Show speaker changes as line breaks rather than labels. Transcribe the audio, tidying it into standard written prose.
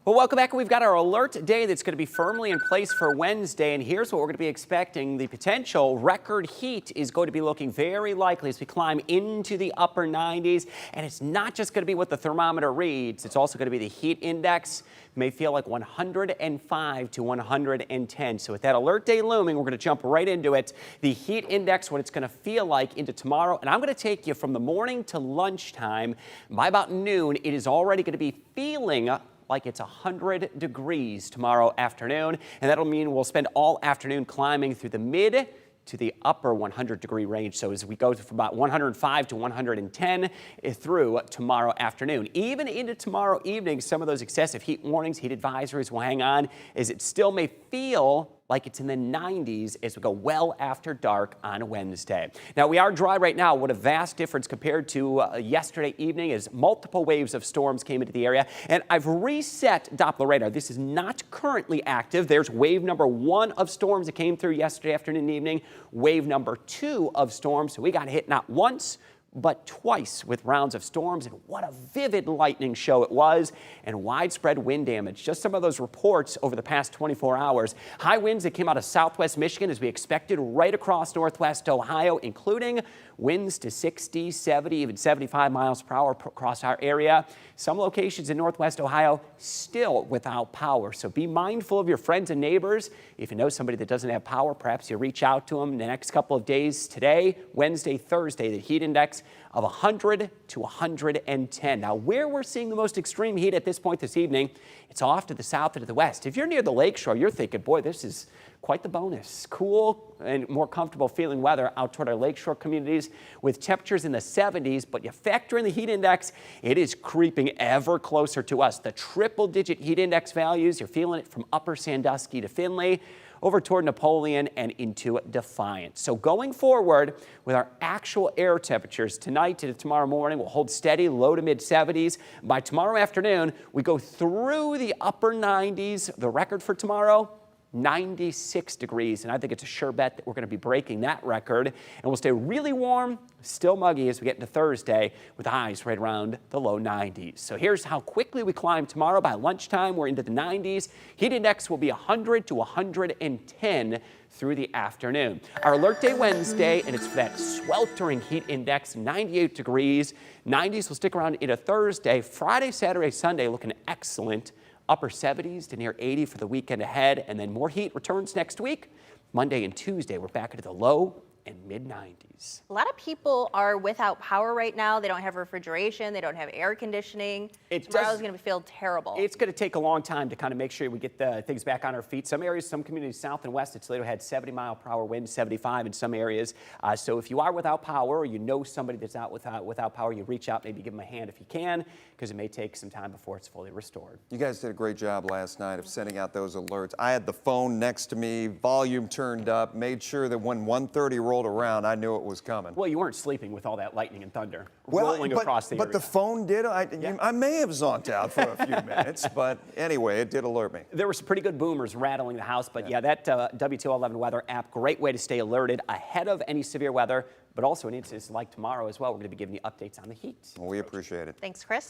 Well, welcome back. We've got our alert day that's going to be firmly in place for Wednesday, and here's what we're going to be expecting. The potential record heat is going to be looking very likely as we climb into the upper 90s, and it's not just going to be what the thermometer reads. It's also going to be the heat index. It may feel like 105 to 110. So with that alert day looming, we're going to jump right into it. The heat index, what it's going to feel like into tomorrow, and I'm going to take you from the morning to lunchtime. By about noon, it is already going to be feeling like it's 100 degrees tomorrow afternoon, and that'll mean we'll spend all afternoon climbing through the mid to the upper 100-degree range. So as we go from about 105 to 110 through tomorrow afternoon. Even into tomorrow evening, some of those excessive heat warnings, heat advisories will hang on, as it still may feel like it's in the 90s as we go well after dark on Wednesday. Now, we are dry right now. What a vast difference compared to yesterday evening, as multiple waves of storms came into the area. And I've reset Doppler radar. This is not currently active. There's wave number 1 of storms that came through yesterday afternoon and evening. Wave number 2 of storms. So we got hit not once, but twice with rounds of storms, and what a vivid lightning show it was, and widespread wind damage. Just some of those reports over the past 24 hours. High winds that came out of southwest Michigan, as we expected, right across northwest Ohio, including winds to 60, 70, even 75 miles per hour across our area. Some locations in northwest Ohio still without power, so be mindful of your friends and neighbors. If you know somebody that doesn't have power, perhaps you reach out to them in the next couple of days. Today, Wednesday, Thursday, the heat index of 100 to 110. Now, where we're seeing the most extreme heat at this point this evening, it's off to the south and to the west. If you're near the lakeshore, you're thinking, boy, this is quite the bonus. Cool and more comfortable feeling weather out toward our lakeshore communities with temperatures in the 70s, but you factor in the heat index, it is creeping ever closer to us. The triple-digit heat index values, you're feeling it from upper Sandusky to Findlay, over toward Napoleon and into Defiance. So going forward with our actual air temperatures tonight to tomorrow morning, we'll hold steady, low to mid 70s. By tomorrow afternoon, we go through the upper 90s. The record for tomorrow, 96 degrees, and I think it's a sure bet that we're going to be breaking that record, and we'll stay really warm, still muggy as we get into Thursday, with highs right around the low 90s. So here's how quickly we climb tomorrow. By lunchtime, we're into the 90s. Heat index will be 100 to 110 through the afternoon. Our alert day Wednesday, and it's for that sweltering heat index, 98 degrees. 90s will stick around into Thursday. Friday, Saturday, Sunday looking excellent. Upper 70s to near 80 for the weekend ahead, and then more heat returns next week. Monday and Tuesday, we're back into the low and mid-90s.
A lot of people are without power right now. They don't have refrigeration. They don't have air conditioning. Tomorrow's going to feel terrible.
It's going to take a long time to kind of make sure we get the things back on our feet. Some areas, some communities south and west of Toledo had 70-mile-per-hour winds, 75 in some areas. So if you are without power, or you know somebody that's out without power, you reach out, maybe give them a hand if you can, because it may take some time before it's fully restored.
You guys did a great job last night of sending out those alerts. I had the phone next to me, volume turned up, made sure that when 1:30 rolled around, I knew it was coming.
Well, you weren't sleeping with all that lightning and thunder rolling across the area.
But the phone did. I may have zonked out for a few minutes, but anyway, it did alert me.
There were some pretty good boomers rattling the house, but yeah, that WTOL 11 weather app, great way to stay alerted ahead of any severe weather, but also in instances like tomorrow as well, we're going to be giving you updates on the heat.
Well, we appreciate it.
Thanks, Chris.